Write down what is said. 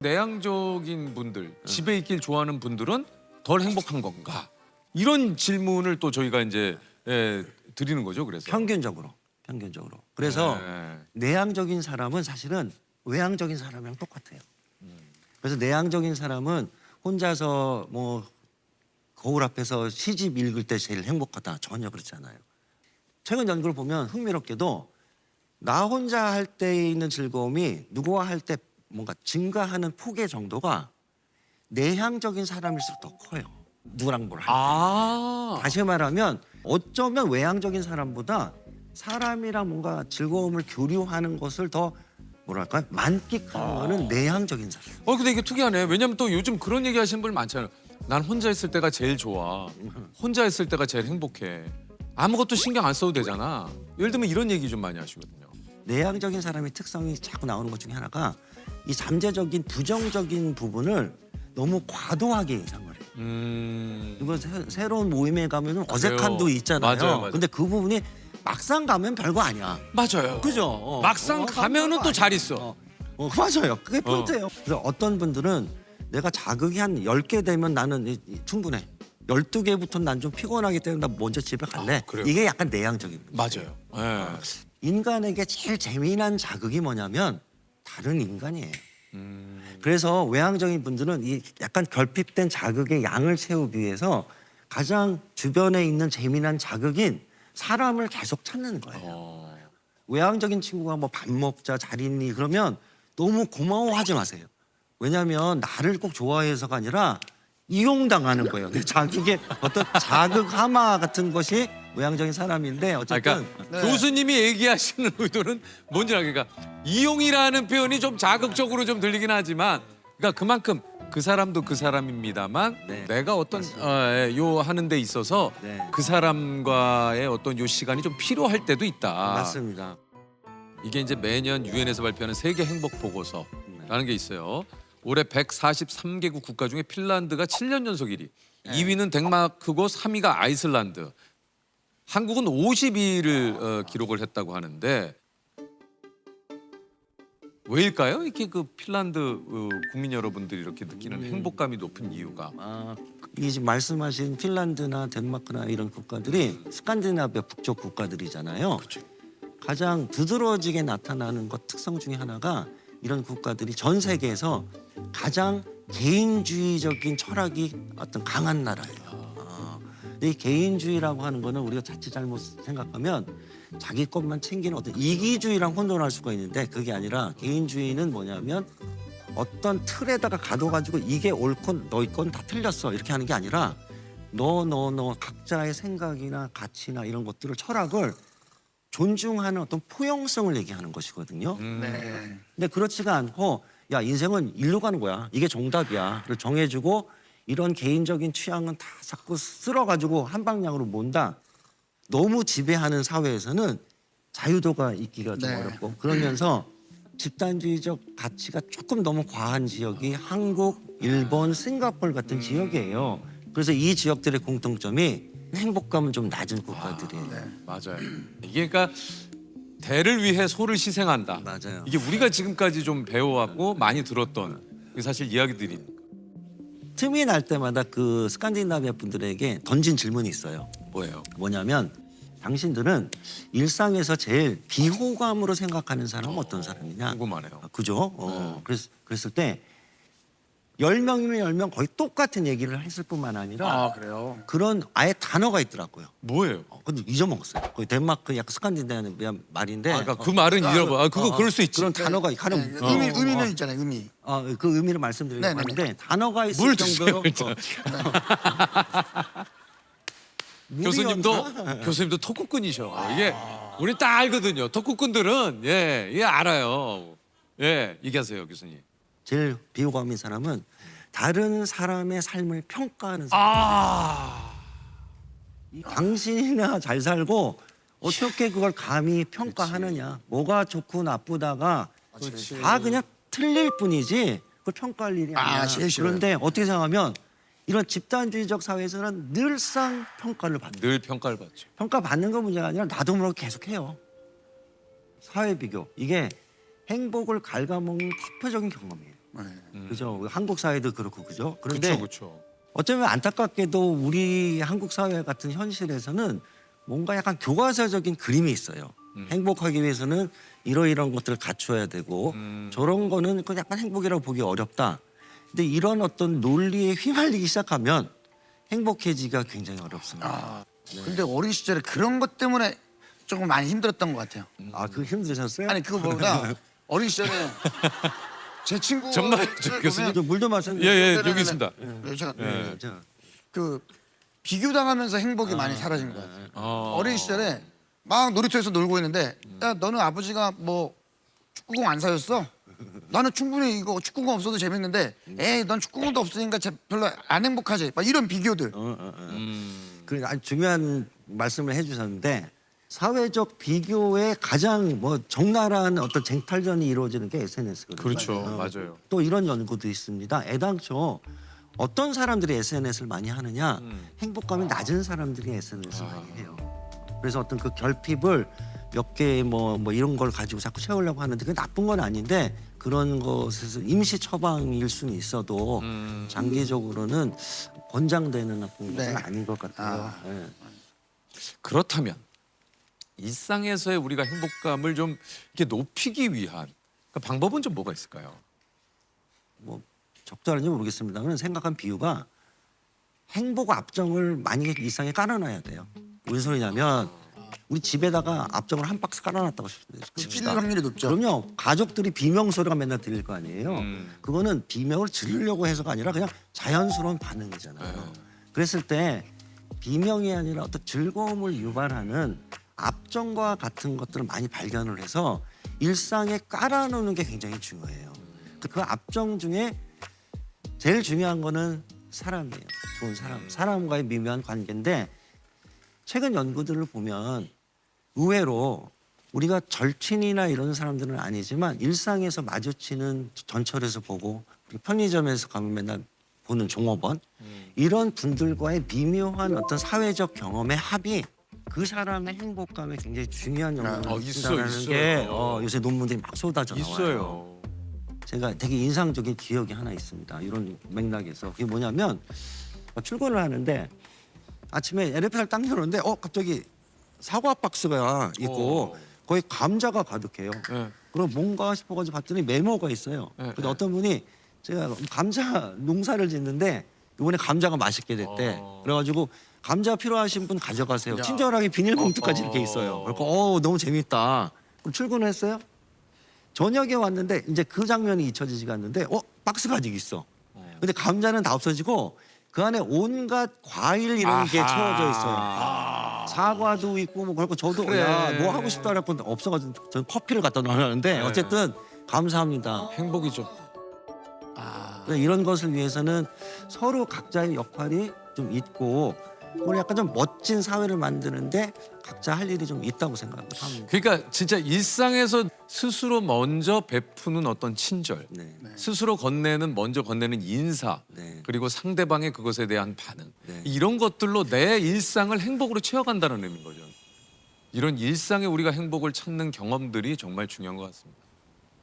내향적인 분들, 집에 있길 좋아하는 분들은 덜 행복한 건가? 이런 질문을 또 저희가 이제 드리는 거죠. 그래서 평균적으로. 그래서 네. 내향적인 사람은 사실은 외향적인 사람이랑 똑같아요. 그래서 내향적인 사람은 혼자서 뭐 거울 앞에서 시집 읽을 때 제일 행복하다. 전혀 그렇지 않아요. 최근 연구를 보면 흥미롭게도 나 혼자 할 때 있는 즐거움이 누구와 할 때 뭔가 증가하는 폭의 정도가 내향적인 사람일수록 더 커요. 누구랑 뭘 할 때. 다시 말하면 어쩌면 외향적인 사람보다 사람이랑 뭔가 즐거움을 교류하는 것을 더 뭐랄까 만끽하는 거는 내향적인 사람. 근데 이게 특이하네. 왜냐면 또 요즘 그런 얘기 하시는 분들 많잖아요. 난 혼자 있을 때가 제일 좋아. 혼자 있을 때가 제일 행복해. 아무것도 신경 안 써도 되잖아. 예를 들면 이런 얘기 좀 많이 하시거든요. 내향적인 사람의 특성이 자꾸 나오는 것 중에 하나가 이 잠재적인 부정적인 부분을 너무 과도하게 예상을 해요. 이거 새로운 모임에 가면은 어색함도 있잖아요. 맞아요. 근데 그 부분이 막상 가면 별거 아니야. 맞아요. 그죠? 막상 가면은 또 잘 있어. 맞아요. 그게 포인트예요. 그래서 어떤 분들은 내가 자극이 한 10개 되면 나는 충분해. 12개부터는 난 좀 피곤하기 때문에 나 먼저 집에 갈래. 그래요? 이게 약간 내향적인 거죠. 맞아요. 예. 인간에게 제일 재미난 자극이 뭐냐면 다른 인간이에요. 그래서 외향적인 분들은 이 약간 결핍된 자극의 양을 채우기 위해서 가장 주변에 있는 재미난 자극인 사람을 계속 찾는 거예요. 외향적인 친구가 뭐 밥 먹자 잘 있니 그러면 너무 고마워하지 마세요. 왜냐하면 나를 꼭 좋아해서가 아니라 이용당하는 거예요. 자기의 어떤 자극 하마 같은 것이 외향적인 사람인데 어쨌든 그러니까 교수님이 얘기하시는 의도는 뭔지 알겠까? 이용이라는 표현이 좀 자극적으로 좀 들리긴 하지만, 그러니까 그만큼 그 사람도 그 사람입니다만 네. 내가 어떤 요 하는 데 있어서 네. 그 사람과의 어떤 요 시간이 좀 필요할 때도 있다. 맞습니다. 이게 이제 매년 유엔에서 발표하는 세계 행복 보고서라는 게 있어요. 올해 143개국 국가 중에 핀란드가 7년 연속 1위, 2위는 덴마크고 3위가 아이슬란드. 한국은 52위를 기록을 했다고 하는데 왜일까요? 이렇게 그 핀란드 국민 여러분들이 이렇게 느끼는 행복감이 높은 이유가. 이 지금 말씀하신 핀란드나 덴마크나 이런 국가들이 스칸디나비아 북쪽 국가들이잖아요. 가장 두드러지게 나타나는 것 특성 중에 하나가 이런 국가들이 전 세계에서 가장 개인주의적인 철학이 어떤 강한 나라예요. 근데 이 개인주의라고 하는 거는 우리가 자칫 잘못 생각하면 자기 것만 챙기는 어떤 이기주의랑 혼돈할 수가 있는데 그게 아니라 개인주의는 뭐냐면 어떤 틀에다가 가둬가지고 이게 옳건 너희 건 다 틀렸어 이렇게 하는 게 아니라 너 각자의 생각이나 가치나 이런 것들을 철학을 존중하는 어떤 포용성을 얘기하는 것이거든요. 근데 그렇지가 않고 야 인생은 일로 가는 거야. 이게 정답이야를 정해주고 이런 개인적인 취향은 다 자꾸 쓸어가지고 한 방향으로 몬다. 너무 지배하는 사회에서는 자유도가 있기가 좀 어렵고 그러면서 집단주의적 가치가 조금 너무 과한 지역이 한국, 일본, 싱가포르 같은 지역이에요. 그래서 이 지역들의 공통점이 행복감은 좀 낮은 국가들이에요. 맞아요. 이게 그러니까 대를 위해 소를 희생한다. 맞아요. 이게 우리가 지금까지 좀 배워왔고 많이 들었던 사실 이야기들이. 틈이 날 때마다 그 스칸디나비아 분들에게 던진 질문이 있어요. 뭐예요? 뭐냐면 당신들은 일상에서 제일 비호감으로 생각하는 사람은 어떤 사람이냐? 궁금하네요. 그죠? 그랬을 때 10명이면 10명 거의 똑같은 얘기를 했을 뿐만 아니라 그래요? 그런 아예 단어가 있더라고요. 뭐예요? 근데 잊어먹었어요. 거의 덴마크 약간 스칸디나비아 말인데 그러니까 그 말은 잃어버. 그거 그럴 수 있지. 그런 단어가 의미는 있잖아요, 의미. 그 의미를 말씀드리려고 네네네. 하는데 단어가 있을 물 드세요, 정도로 일단. 교수님도 토크꾼이셔. 이게 우리 딱 알거든요. 토크꾼들은 예 알아요. 예, 얘기하세요, 교수님. 제일 비호감인 사람은 다른 사람의 삶을 평가하는 사람. 당신이나 잘 살고 어떻게 그걸 감히 평가하느냐. 뭐가 좋고 나쁘다가 다 그냥 틀릴 뿐이지 그걸 평가할 일이 아니야. 제일 싫어요. 그런데 어떻게 생각하면 이런 집단주의적 사회에서는 늘상 평가를 받는 늘 평가를 받죠. 평가받는 건 문제가 아니라 나도 모르게 계속해요. 사회 비교. 이게 행복을 갉아먹는 대표적인 경험이에요. 그죠? 한국 사회도 그렇고 그죠? 그런데 그렇죠. 어쩌면 안타깝게도 우리 한국 사회 같은 현실에서는 뭔가 약간 교과서적인 그림이 있어요. 행복하기 위해서는 이러이러한 것들을 갖춰야 되고 저런 거는 그 약간 행복이라고 보기 어렵다. 근데 이런 어떤 논리에 휘말리기 시작하면 행복해지기가 굉장히 어렵습니다. 근데 어린 시절에 그런 것 때문에 조금 많이 힘들었던 것 같아요. 아, 그 힘드셨어요? 아니 그거보다 어린 시절에 제 친구 정말 교수님 좀 물도 마셨는데. 예, 여기 있습니다. 제가 자, 그 비교당하면서 행복이 많이 사라진 것 같아요. 어. 어린 시절에 막 놀이터에서 놀고 있는데 야 너는 아버지가 뭐 축구공 안 사줬어? 나는 충분히 이거 축구공 없어도 재밌는데 에이 넌 축구공도 없으니까 별로 안 행복하지. 막 이런 비교들. 그 아주 중요한 말씀을 해주셨는데 사회적 비교에 가장 뭐 적나라한 어떤 쟁탈전이 이루어지는 게 SNS거든요. 그렇죠. 맞아요. 또 이런 연구도 있습니다. 애당초 어떤 사람들이 SNS를 많이 하느냐, 행복감이 낮은 사람들이 SNS를 많이 해요. 그래서 어떤 그 결핍을 몇 개 뭐 이런 걸 가지고 자꾸 채우려고 하는데 그게 나쁜 건 아닌데 그런 것에서 임시 처방일 수는 있어도 장기적으로는 권장되는 나쁜 것은 네. 아닌 것 같아요. 예. 그렇다면 일상에서의 우리가 행복감을 좀 이렇게 높이기 위한 그 방법은 좀 뭐가 있을까요? 뭐 적절한지 모르겠습니다만 생각한 비유가 행복 앞정을 만약에 일상에 깔아놔야 돼요. 무슨 소리냐면 우리 집에다가 앞정을 한 박스 깔아놨다고 찔릴 확률이 높죠. 그럼요. 가족들이 비명 소리가 맨날 들릴 거 아니에요. 그거는 비명을 지르려고 해서가 아니라 그냥 자연스러운 반응이잖아요. 그랬을 때 비명이 아니라 어떤 즐거움을 유발하는 앞정과 같은 것들을 많이 발견을 해서 일상에 깔아놓는 게 굉장히 중요해요. 그 앞정 중에 제일 중요한 거는 사람이에요. 좋은 사람. 사람과의 미묘한 관계인데 최근 연구들을 보면 의외로 우리가 절친이나 이런 사람들은 아니지만 일상에서 마주치는 전철에서 보고 편의점에서 가면 맨날 보는 종업원 이런 분들과의 미묘한 어떤 사회적 경험의 합이 그 사람의 행복감에 굉장히 중요한 영향을 준다는 있어요. 게 요새 논문들이 막 쏟아져 나와요. 있어요. 제가 되게 인상적인 기억이 하나 있습니다. 이런 맥락에서 그게 뭐냐면 출근을 하는데 아침에 엘리베이터를 딱 열었는데 갑자기 사과 박스가 있고 거기 감자가 가득해요. 네. 그럼 뭔가 싶어가지고 봤더니 메모가 있어요. 네, 근데 어떤 분이 제가 감자 농사를 짓는데 이번에 감자가 맛있게 됐대. 그래가지고 감자 필요하신 분 가져가세요. 야. 친절하게 비닐봉투까지 이렇게 있어요. 그래서 너무 재밌다. 그럼 출근을 했어요. 저녁에 왔는데 이제 그 장면이 잊혀지지가 않는데 박스가 아직 있어. 근데 감자는 다 없어지고 그 안에 온갖 과일 이런 게 아하. 채워져 있어요. 사과도 있고 뭐 그렇고 저도 그래. 야, 뭐 하고 싶다 그랬고 없어가지고 저는 커피를 갖다 놔놨는데 어쨌든 감사합니다. 행복이죠. 이런 것을 위해서는 서로 각자의 역할이 좀 있고 그걸 약간 좀 멋진 사회를 만드는데 각자 할 일이 좀 있다고 생각을 합니다. 그러니까 진짜 일상에서 스스로 먼저 베푸는 어떤 친절, 네. 스스로 먼저 건네는 인사, 네. 그리고 상대방의 그것에 대한 반응, 네. 이런 것들로 내 일상을 행복으로 채워간다는 의미인 거죠. 이런 일상에 우리가 행복을 찾는 경험들이 정말 중요한 것 같습니다.